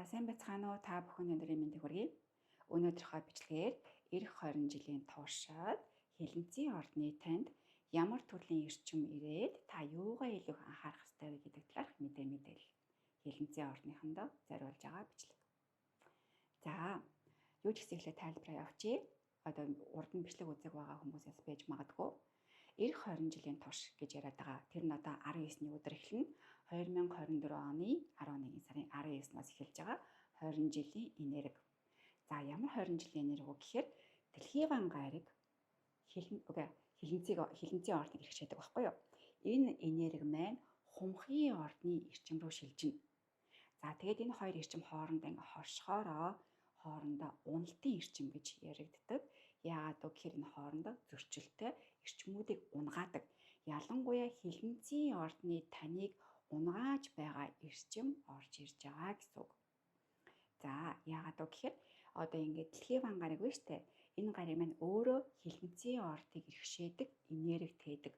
Сайн байцгаана уу? Та бүхэн өнөөдрийн мэндийг хүргэе. Өнөөдрийнхөө бичлэгээр эх 20 жилийн туршид хилэнцгийн ордны танд ямар төрлийн эрчим ирээд та юугаа илүү анхаарах ёстой вэ гэдэг талаарх мэдээлэл хилэнцгийн ордныхондоо зориулж байгаа бичлэг. За, юу ч гэсэн ихлэ тайлбараа явуулъя. Одоо урд нь бичлэг үзэг байгаа хүмүүсээс байж магадгүй. Эх 20 жилийн турш гэж яриад байгаа. Тэр нь одоо 19-ний өдөр эхэлнэ. 2024 оны 11 сарын 19-наас эхэлж байгаа 20 жилийн энерги. За ямар 20 жилийн энерги вэ гэхээр дэлхийн гариг хилэнцгийн ордыг хэрэгжээдэг байхгүй юу? Энэ энерги маань хумхын ордны эрчим рүү шилжинэ. За тэгээд энэ хоёр эрчим хоорондоо ингээ хоршохороо хоорондоо уналтын эрчим гэж яригддаг. Яагаад гэвэл энэ хоорондоо зөрчилтэй эрчмүүдийг унгаадаг. Ялангуяа хилэнцгийн ордны таныг унгааж байгаа эрчим орж ирж байгаа гэсэн үг. За яагаад гэхээр одоо ингээд дэлхийн гариг байна штэ. Энэ гариг маань өөрөө хилэнцгийн ордыг иргэшээдэг, энерги тээдэг.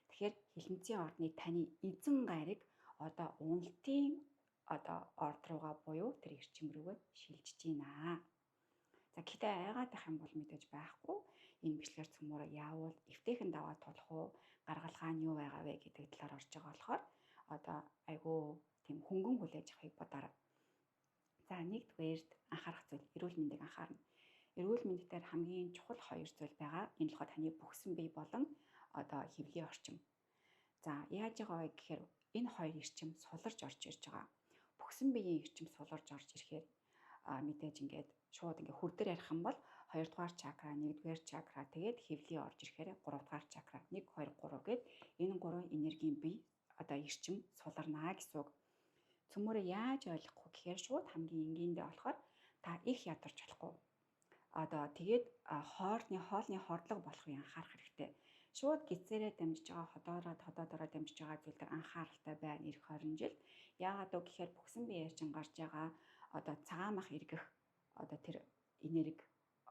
Тэгэхээр хилэнцгийн ордны таны эзэн гариг одоо уналтын орд руугаа буюу тэр эрчим рүүгээ шилжиж байна. За гэхдээ айгаад байх юм бол мэдээж байхгүй. Энэ бичлэгээр цөмөрөө яавал эвтэйхэн даваа тулах уу, гаргалгаа нь юу байгаа вэ гэдэг талаар орж байгаа болохоор одоо айгүй тийм хөнгөн хүлээж авахыг бодоорой. За нэгдүгээрт анхаарах зүйл эрүүл мэндийг анхаарна. Эрүүл мэнд дээр хамгийн чухал хоёр зүйл байгаа. Энэ л таны бүхсэн бие болон одоо хэвлийн орчим. За яаж байгаа вэ гэхээр энэ хоёр эрчим суларж орж ирж байгаа. Бүхсэн биеийн эрчим суларж орж ирэхээр мэдээж ингээд шууд ингээ хурдээр ярих юм бол 2 дугаар чакра, 1 дугаар чакра тэгээд хэвлий орж ирэхээр 3 дугаар чакра 1 2 3 гэд энэ гурван энергийн бие одоо эрчим суларнаа гэсэн үг. Цөмөрөө яаж ойлгохгүй гэхээр шууд хамгийн энгийндээ болохоор та их ядарч болохгүй. Одоо тэгээд хоолны хордлого болохыг анхаарах хэрэгтэй. Шууд гизээрээ дамжиж байгаа ходоороо дамжиж байгаа зүйл дээр анхааралтай байна эх 20 жил. Яагаад гэхээр бүхсэн бие ярьчин гарч байгаа одоо цагаамах эргэх одоо тэр энерги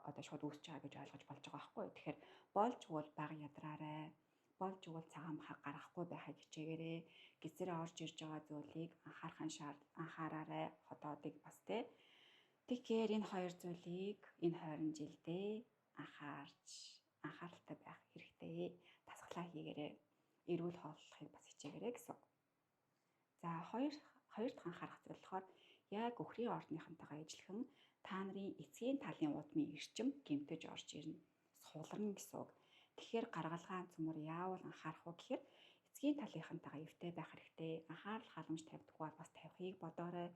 одоо шууд үүсэж байгаа гэж ойлгож болж байгаа байхгүй. Тэгэхээр болж уул бага ядраарай. Болж уул цагаамахаа гаргахгүй байхыг хичээгээрэй. Гизээрээ орж ирж байгаа зүйлийг анхаараарай. Ходоодыг бас тэгэхээр энэ хоёр зүйлийг энэ 20 жилдээ анхааралтай байх хэрэгтэй. Дасгалаа хийгээрэй. Эрүүл хооллохыг бас хичээгээрэй гэсэн. За хоёр дахь анхаарах зүйл болохоор яг өхрийн ордныхонтойгоо ижилхэн та нарын эцгийн талын удмын эрчим гэмтэж орж ирнэ. Суларна гэсэн үг. Тэгэхээр гаргалгаан цөмөр яавал анхаарах вэ гэхээр эцгийн талынхантайгаа эвтэй байх хэрэгтэй. Анхаарал халамж тавьдаг бол бас тавихыг бодоорой.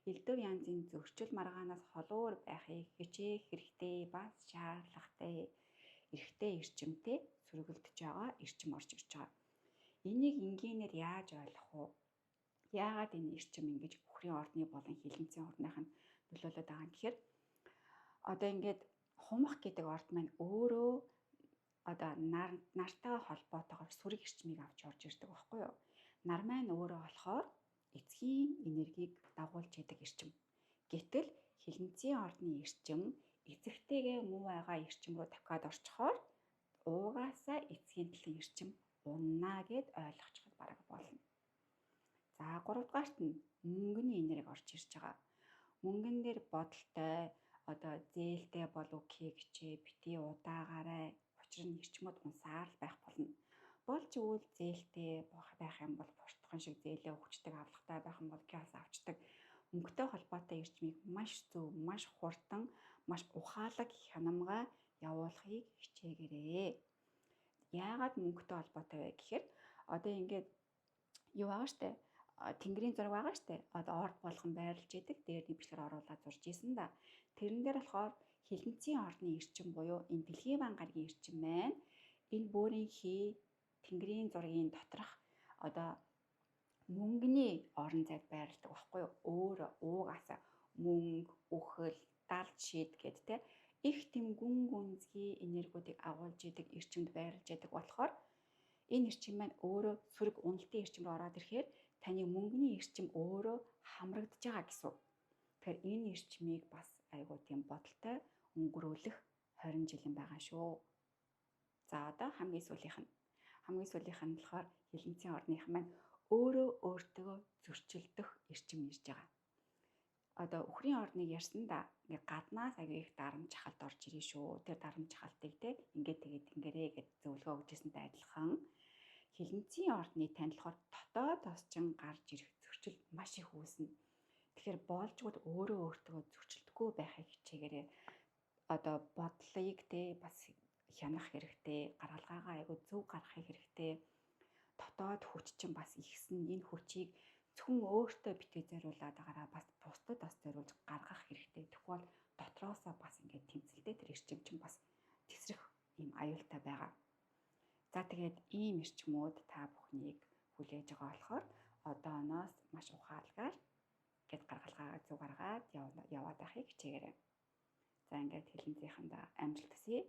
Элдв янзын зөрчил маргаанаас холуур байхыг хичээх хэрэгтэй. Бас шаардлагатай. Эрэгтэй эрчимтэй сөргөлдөж байгаа эрчим орж ирж байгаа. Энийг энгийнээр яаж ойлгох вэ? Яагаад энэ эрчим ингэж өхрийн ордны болон хилэнцгийн ордныханд нөлөөлөд байгаа юм гэхээр одоо ингээд хумх гэдэг орд маань өөрөө одоо нартай холбоотойгоор сүрэг эрчмийг авч орж ирдэг байхгүй юу? Нар маань өөрөө болохоор эцгийн энергийг дагуулж идэг эрчим. Гэтэл хилэнцгийн ордны эрчим эцэгтэйгээ муу байгаа эрчим рүү тавхиад орчхоор уугаасаа эцгийн талын эрчим уннаа гэд ойлгочиход бараг болно. За 3 дугаарт нь мөнгөний энерги орж ирж байгаа. Мөнгөн дээр бодолтой одоо зээлтэй болов кэгчээ бити удаагаарай. Учир нь эрчмүүд унсаар л байх болно. Болж өгвөл зээлтэй байх юм бол буртхан шиг зээлээ өгчдөг, авлагатай байх юм бол газ авчдаг. Мөнгөтэй холбоотой эрчмийг маш зөв, маш хурдан, маш ухаалаг хянамга явуулахыг хичээгээрэй. Яагаад мөнгөтэй холбоотой вэ гэхээр одоо ингээд юу байгаа штэ тэнгэрийн зураг байгаа штэ одоо орд болгон байрлаж идэг дээрний бичлэгээр оруулаад зурж исэн да. Тэрэн дээр болохоор хилэнцгийн ордны эрчим буюу энэ дэлхийн гаригийн эрчим маань энэ бөөрийн хий тэнгэрийн зургийн доторх одоо мөнгөний орон зайд байрладаг байхгүй юу? Өөр уугаасаа мөнгө, үхэл, далд шид гэдэг их тэм гүн гүнзгий энергиудыг агуулж идэг эрчимд байрлаж идэг болохоор энэ эрчим маань өөрөө сөрөг уналтын эрчим рүү ороод ирэхээр таны мөнгөний эрчим өөрөө хамрагдж байгаа гэсэн. Тэгэхээр энэ эрчмийг бас айгуу тийм бодолтой өнгөрүүлэх 20 жилийн байгаа шүү. За одоо хамгийн сүүлийнх нь болохоор хилэнцгийн ордных маань өөрөө өөртөө зөрчилдөх эрчим ирж байгаа. одоо үхрийн орныг ярьсанда ингээд гаднаас аягүй их дарамт чахалт орж ирээ шүү. Тэр дарамт чахалтыг те ингээд тэгээд ингэрээ гэж зөвлөгөө өгчээсэнтэй адилхан хилэнцгийн орны танилцахаар дотоодоос ч гарч ирэх зөрчил маш их үүснэ. Тэгэхээр боолжгууд өөрөө өөртөө зөрчилдөхгүй байхыг хичээгээрээ одоо бодлыг те бас хянах хэрэгтэй, гаргалгаагаа аягүй зөв гаргахыг хэрэгтэй. Дотоод хүч чинь бас ихсэн энэ хүчийг зөвхөн өөртөө битгий зориулаад байгаараа бас бусдад бас зориулж гаргах хэрэгтэй. Тэгвэл дотроосоо бас ингээд тэмцэлтэй тэр эрчим чинь бас тесрэх юм аюултай байгаа. За тэгээд ийм эрчмүүд та бүхнийг хүлээж байгаа болохоор одооноос маш ухаалгаар гэд гаргалгаагаа зөв гаргаад яваад байхыг хичээгээрэй. За ингээд хэлэнцгийхэндээ амжилт хүсье.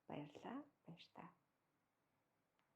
Баярлалаа. Баяр та.